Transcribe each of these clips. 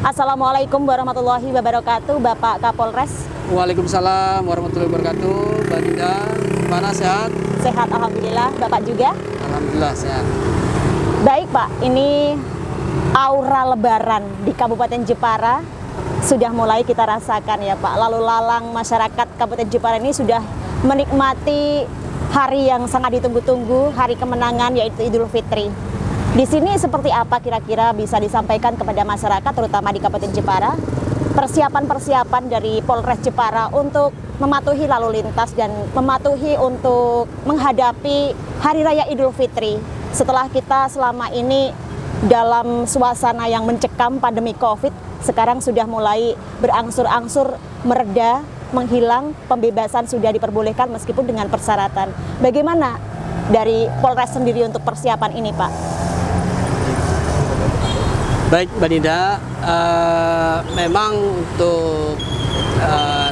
Assalamualaikum warahmatullahi wabarakatuh, Bapak Kapolres. Waalaikumsalam warahmatullahi wabarakatuh. Mbak Dinda, gimana, sehat? Sehat, alhamdulillah. Bapak juga? Alhamdulillah sehat. Baik Pak, ini aura lebaran di Kabupaten Jepara sudah mulai kita rasakan ya Pak. Lalu lalang masyarakat Kabupaten Jepara ini sudah menikmati hari yang sangat ditunggu-tunggu, hari kemenangan yaitu Idul Fitri. Di sini seperti apa kira-kira bisa disampaikan kepada masyarakat terutama di Kabupaten Jepara? Persiapan-persiapan dari Polres Jepara untuk mematuhi lalu lintas dan mematuhi untuk menghadapi Hari Raya Idul Fitri. Setelah kita selama ini dalam suasana yang mencekam pandemi Covid, sekarang sudah mulai berangsur-angsur mereda, menghilang, pembebasan sudah diperbolehkan meskipun dengan persyaratan. Bagaimana dari Polres sendiri untuk persiapan ini, Pak? Baik Mbak Dinda, memang untuk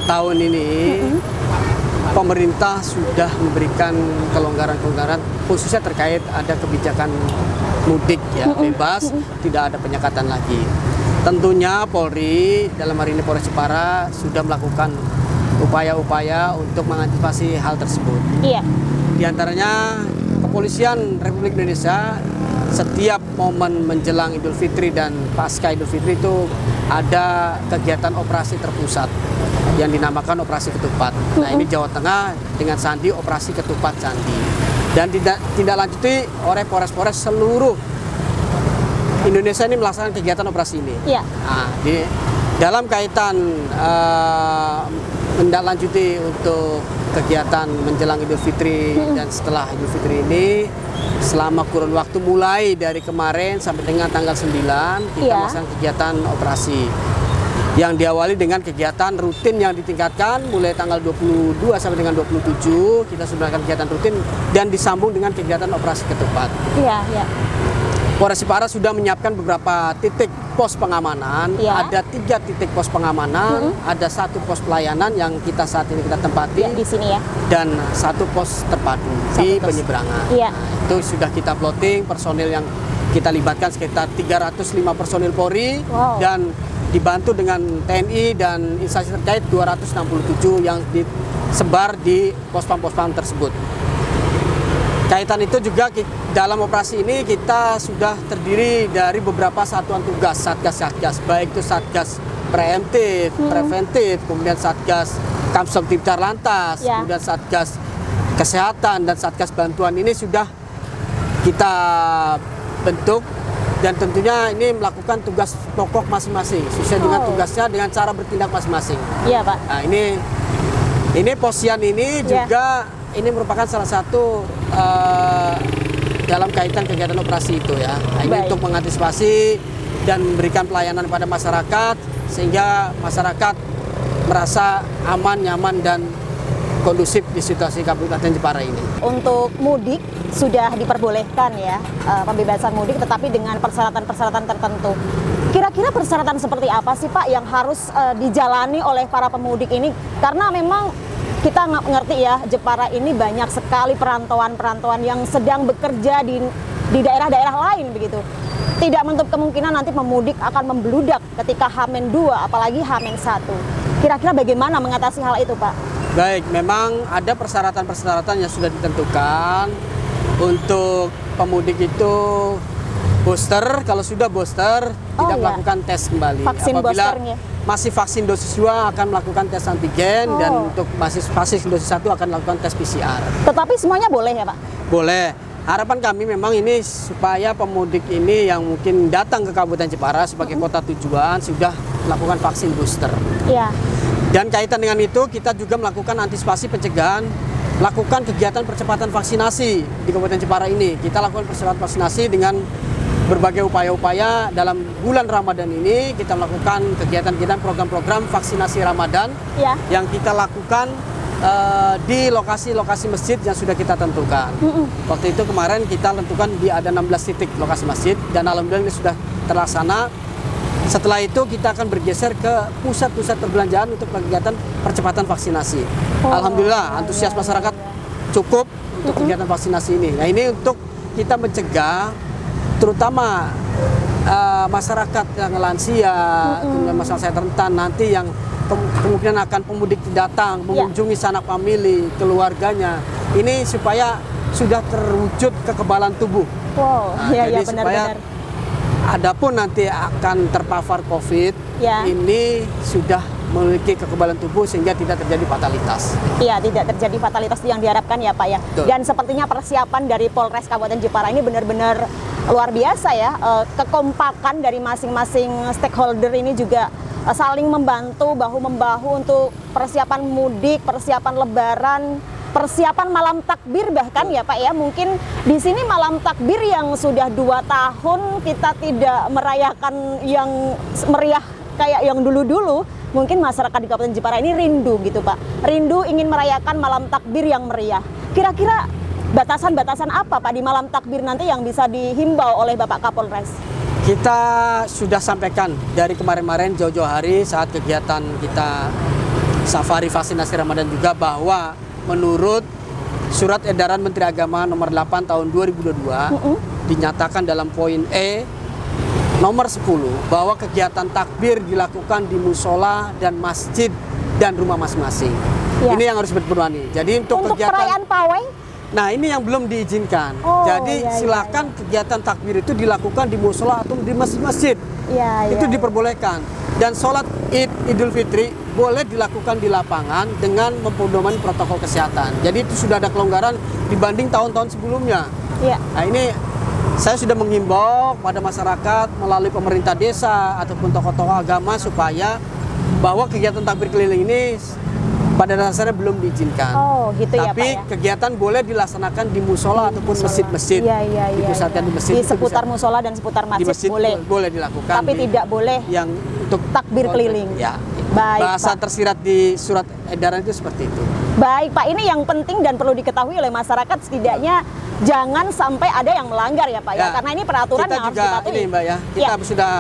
tahun ini pemerintah sudah memberikan kelonggaran-kelonggaran khususnya terkait ada kebijakan mudik ya, bebas, tidak ada penyekatan lagi. Tentunya Polri dalam hari ini Polres Jepara sudah melakukan upaya-upaya untuk mengantisipasi hal tersebut. Iya. Di antaranya Kepolisian Republik Indonesia setiap momen menjelang Idul Fitri dan pasca Idul Fitri itu ada kegiatan operasi terpusat yang dinamakan Operasi Ketupat. Nah, ini Jawa Tengah dengan sandi Operasi Ketupat Sandi. Dan tidak lanjuti oleh Polres-Polres seluruh Indonesia ini melaksanakan kegiatan operasi ini. Iya. Nah, dalam kaitan menindaklanjuti untuk kegiatan menjelang Idul Fitri dan setelah Idul Fitri ini selama kurun waktu mulai dari kemarin sampai dengan tanggal 9 kita melaksanakan kegiatan operasi yang diawali dengan kegiatan rutin yang ditingkatkan mulai tanggal 22 sampai dengan 27 kita sudah melakukan kegiatan rutin dan disambung dengan kegiatan operasi ketupat. Iya, iya. Polres Jepara sudah menyiapkan beberapa titik pos pengamanan. Ada 3 titik pos pengamanan, ada 1 pos pelayanan yang kita saat ini kita tempati di sini ya, dan 1 pos terpadu di penyeberangan. Iya. Itu sudah kita plotting personil yang kita libatkan sekitar 305 personil Polri dan dibantu dengan TNI dan instansi terkait 267 yang disebar di pos-pam tersebut. Kaitan itu juga dalam operasi ini kita sudah terdiri dari beberapa satuan tugas, satgas-satgas, baik itu satgas preemptif, preventif, kemudian satgas Kamsubdivcar Lantas, kemudian satgas kesehatan dan satgas bantuan ini sudah kita bentuk dan tentunya ini melakukan tugas pokok masing-masing sesuai dengan tugasnya dengan cara bertindak masing-masing. Iya Pak. Nah ini posian ini juga ini merupakan salah satu dalam kaitan kegiatan operasi itu ya. Nah, ini untuk mengantisipasi dan memberikan pelayanan pada masyarakat sehingga masyarakat merasa aman, nyaman dan kondusif di situasi Kabupaten Jepara ini. Untuk mudik sudah diperbolehkan ya, pembebasan mudik tetapi dengan persyaratan-persyaratan tertentu. Kira-kira persyaratan seperti apa sih Pak yang harus dijalani oleh para pemudik ini? Karena memang kita ngerti ya, Jepara ini banyak sekali perantauan-perantauan yang sedang bekerja di daerah-daerah lain begitu. Tidak menutup kemungkinan nanti pemudik akan membludak ketika H-2 apalagi H-1. Kira-kira bagaimana mengatasi hal itu Pak? Baik, memang ada persyaratan-persyaratan yang sudah ditentukan untuk pemudik itu booster, kalau sudah booster tidak melakukan tes kembali. Vaksin apabila boosternya masih vaksin dosis 2 akan melakukan tes antigen dan untuk masih vaksin dosis 1 akan melakukan tes PCR. Tetapi semuanya boleh ya Pak? Boleh. Harapan kami memang ini supaya pemudik ini yang mungkin datang ke Kabupaten Jepara sebagai kota tujuan sudah melakukan vaksin booster. Iya. Dan kaitan dengan itu kita juga melakukan antisipasi pencegahan, lakukan kegiatan percepatan vaksinasi di Kabupaten Jepara ini. Kita lakukan percepatan vaksinasi dengan berbagai upaya-upaya dalam bulan Ramadan ini. Kita melakukan kegiatan-kegiatan program-program vaksinasi Ramadan yang kita lakukan di lokasi-lokasi masjid yang sudah kita tentukan. Waktu itu kemarin kita tentukan ada 16 titik lokasi masjid dan alhamdulillah ini sudah terlaksana. Setelah itu kita akan bergeser ke pusat-pusat perbelanjaan untuk kegiatan percepatan vaksinasi. Alhamdulillah antusias masyarakat cukup untuk kegiatan vaksinasi ini. Nah ini untuk kita mencegah terutama masyarakat yang lansia, kemudian masalah saya rentan nanti yang kemungkinan akan pemudik datang mengunjungi sanak famili, keluarganya. Ini supaya sudah terwujud kekebalan tubuh. Wow, jadi benar-benar. supaya adapun nanti akan terpapar COVID, ini sudah memiliki kekebalan tubuh sehingga tidak terjadi fatalitas. Iya, tidak terjadi fatalitas yang diharapkan ya Pak ya. Betul. Dan sepertinya persiapan dari Polres Kabupaten Jepara ini benar-benar luar biasa ya. Kekompakan dari masing-masing stakeholder ini juga saling membantu bahu-membahu untuk persiapan mudik, persiapan lebaran, persiapan malam takbir bahkan ya Pak ya. Mungkin di sini malam takbir yang sudah 2 tahun kita tidak merayakan yang meriah kayak yang dulu-dulu. Mungkin masyarakat di Kabupaten Jepara ini rindu gitu Pak. Rindu ingin merayakan malam takbir yang meriah. Kira-kira batasan-batasan apa Pak di malam takbir nanti yang bisa dihimbau oleh Bapak Kapolres? Kita sudah sampaikan dari kemarin-kemarin jauh-jauh hari saat kegiatan kita safari vaksinasi Ramadan juga bahwa menurut Surat Edaran Menteri Agama nomor 8 tahun 2022 dinyatakan dalam poin E nomor 10 bahwa kegiatan takbir dilakukan di musola dan masjid dan rumah masing-masing. Ini yang harus berpenuhi. Jadi untuk kegiatan perayaan pawai, nah ini yang belum diizinkan. Jadi silakan kegiatan takbir itu dilakukan di musola atau di masjid-masjid. Itu diperbolehkan. Dan sholat Idul Fitri boleh dilakukan di lapangan dengan mempedomani protokol kesehatan. Jadi itu sudah ada kelonggaran dibanding tahun-tahun sebelumnya. Nah ini saya sudah menghimbau pada masyarakat melalui pemerintah desa ataupun tokoh-tokoh agama supaya bahwa kegiatan takbir keliling ini pada dasarnya belum diizinkan. Gitu ya, tapi Pak, ya? Kegiatan boleh dilaksanakan di musola ataupun masjid-masjid. Dipusatkan di masjid. Di seputar musola dan seputar masjid, boleh dilakukan. Tapi tidak boleh yang untuk takbir keliling. Baik, bahasa Pak. tersirat di surat edaran itu seperti itu. Baik Pak, ini yang penting dan perlu diketahui oleh masyarakat, setidaknya jangan sampai ada yang melanggar ya Pak ya, karena ini peraturan yang harus dipatuhi. Ini Mbak ya, kita sudah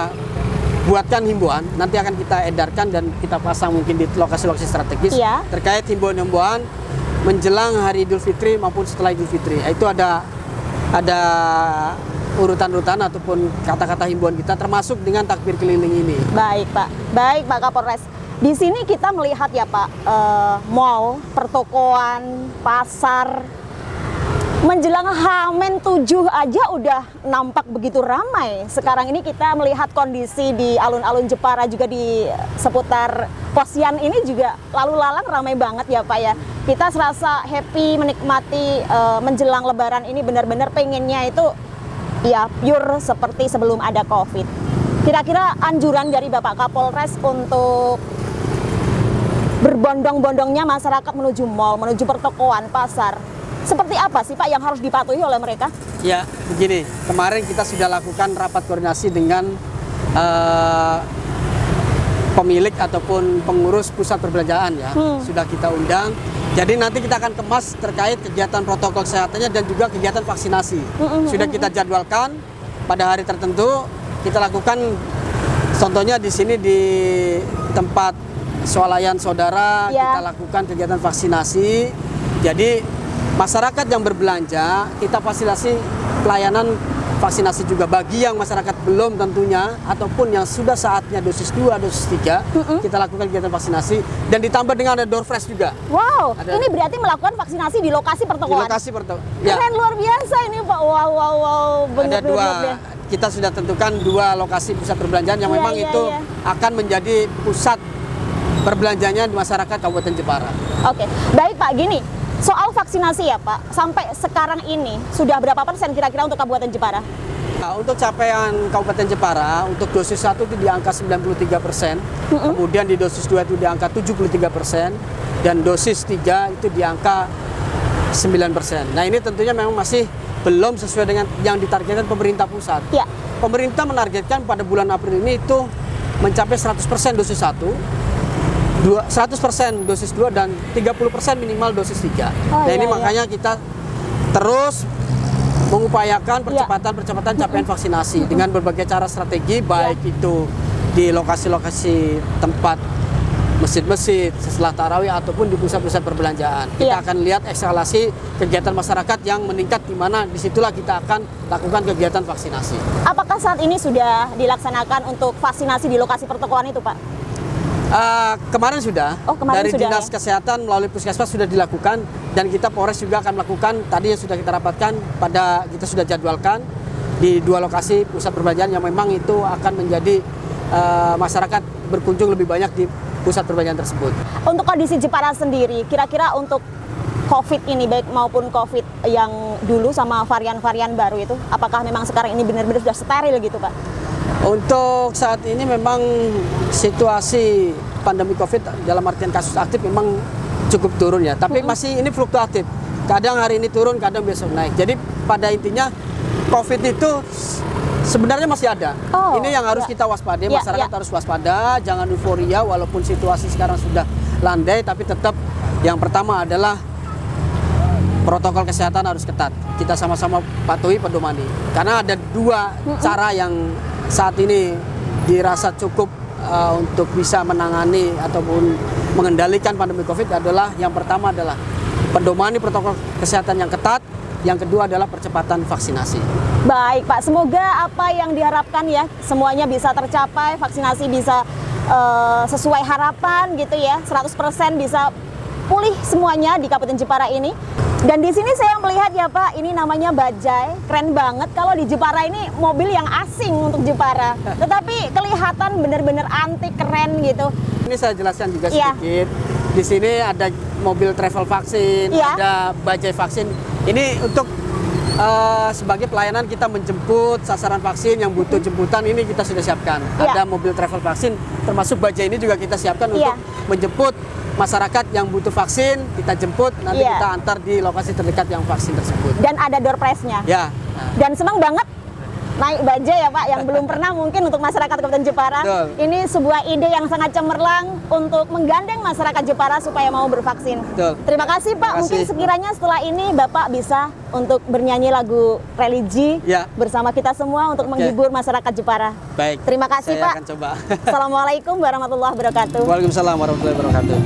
buatkan himbauan, nanti akan kita edarkan dan kita pasang mungkin di lokasi-lokasi strategis terkait himbauan-himbauan menjelang hari Idul Fitri maupun setelah Idul Fitri. Itu ada urutan-urutan ataupun kata-kata himbauan kita termasuk dengan takbir keliling ini. Baik Pak Kapolres. Di sini kita melihat ya Pak, mall, pertokoan, pasar, menjelang H-7 aja udah nampak begitu ramai. Sekarang ini kita melihat kondisi di alun-alun Jepara juga di seputar Posyan ini juga lalu lalang ramai banget ya Pak ya. Kita serasa happy menikmati menjelang Lebaran ini, benar-benar pengennya itu ya pure seperti sebelum ada COVID. Kira-kira anjuran dari Bapak Kapolres untuk berbondong-bondongnya masyarakat menuju mall, menuju pertokoan, pasar, seperti apa sih Pak yang harus dipatuhi oleh mereka? Ya, begini, kemarin kita sudah lakukan rapat koordinasi dengan pemilik ataupun pengurus pusat perbelanjaan ya, sudah kita undang. Jadi nanti kita akan kemas terkait kegiatan protokol kesehatannya dan juga kegiatan vaksinasi. Sudah kita jadwalkan pada hari tertentu kita lakukan, contohnya di sini di tempat swalayan saudara kita lakukan kegiatan vaksinasi. Jadi masyarakat yang berbelanja kita fasilitasi pelayanan vaksinasi juga bagi yang masyarakat belum tentunya ataupun yang sudah saatnya dosis 2, dosis 3 kita lakukan kegiatan vaksinasi dan ditambah dengan ada door fresh juga. Wow, ini berarti melakukan vaksinasi di lokasi pertokoan. Di lokasi pertokoan. Keren, luar biasa ini Pak. Wow. Ada kita sudah tentukan 2 lokasi pusat perbelanjaan yang memang itu akan menjadi pusat perbelanjanya di masyarakat Kabupaten Jepara. Oke, baik Pak, gini. Soal vaksinasi ya Pak, sampai sekarang ini sudah berapa persen kira-kira untuk Kabupaten Jepara? Nah, untuk capaian Kabupaten Jepara, untuk dosis 1 itu di angka 93%, kemudian di dosis 2 itu di angka 73%, dan dosis 3 itu di angka 9%. Nah ini tentunya memang masih belum sesuai dengan yang ditargetkan pemerintah pusat. Pemerintah menargetkan pada bulan April ini itu mencapai 100% dosis 1, 100% dosis 2 dan 30% minimal dosis 3. Ini makanya kita terus mengupayakan percepatan capaian vaksinasi dengan berbagai cara strategi, baik itu di lokasi-lokasi tempat masjid-masjid, setelah tarawih ataupun di pusat-pusat perbelanjaan. Kita akan lihat eskalasi kegiatan masyarakat yang meningkat, di mana disitulah kita akan lakukan kegiatan vaksinasi. Apakah saat ini sudah dilaksanakan untuk vaksinasi di lokasi pertokoan itu, Pak? Kemarin sudah, dari sudah, Dinas Kesehatan melalui Puskesmas sudah dilakukan, dan kita Polres juga akan melakukan. Tadi yang sudah kita rapatkan, kita sudah jadwalkan di 2 lokasi pusat perbelanjaan yang memang itu akan menjadi masyarakat berkunjung lebih banyak di pusat perbelanjaan tersebut. Untuk kondisi Jepara sendiri, kira-kira untuk COVID ini baik maupun COVID yang dulu sama varian-varian baru itu, apakah memang sekarang ini benar-benar sudah steril gitu, Pak? Untuk saat ini memang situasi pandemi COVID dalam artian kasus aktif memang cukup turun ya, tapi masih ini fluktuatif. Kadang hari ini turun, kadang besok naik. Jadi pada intinya COVID itu sebenarnya masih ada. Ini yang harus kita waspadai, masyarakat harus waspada, jangan euforia walaupun situasi sekarang sudah landai, tapi tetap yang pertama adalah protokol kesehatan harus ketat. Kita sama-sama patuhi pedomani. Karena ada 2 cara yang saat ini dirasa cukup untuk bisa menangani ataupun mengendalikan pandemi COVID adalah, yang pertama adalah pedomani protokol kesehatan yang ketat, yang kedua adalah percepatan vaksinasi. Baik Pak, semoga apa yang diharapkan ya semuanya bisa tercapai, vaksinasi bisa sesuai harapan gitu ya, 100% bisa pulih semuanya di Kabupaten Jepara ini. Dan di sini saya melihat ya Pak, ini namanya bajai, keren banget. Kalau di Jepara ini mobil yang asing untuk Jepara, tetapi kelihatan benar-benar antik, keren gitu. Ini saya jelaskan juga sedikit. Di sini ada mobil travel vaksin, ada bajai vaksin. Ini untuk sebagai pelayanan kita menjemput sasaran vaksin yang butuh jemputan, ini kita sudah siapkan. Ada mobil travel vaksin, termasuk bajai ini juga kita siapkan untuk menjemput masyarakat yang butuh vaksin, kita jemput, nanti kita antar di lokasi terdekat yang vaksin tersebut. Dan ada door prize-nya. Ya. Dan senang banget naik bajai ya Pak, yang belum pernah mungkin untuk masyarakat Kabupaten Jepara. Ini sebuah ide yang sangat cemerlang untuk menggandeng masyarakat Jepara supaya mau bervaksin. Terima kasih Pak. Mungkin sekiranya setelah ini Bapak bisa untuk bernyanyi lagu religi bersama kita semua untuk menghibur masyarakat Jepara. Baik. Terima kasih saya Pak. Akan coba. Assalamualaikum warahmatullahi wabarakatuh. Waalaikumsalam warahmatullahi wabarakatuh.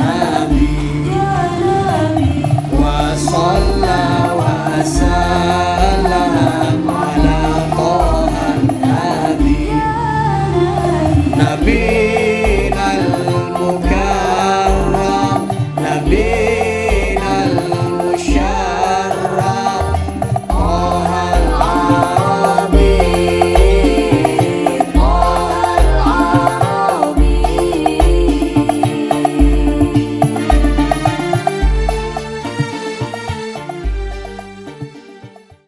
Nabi Nabi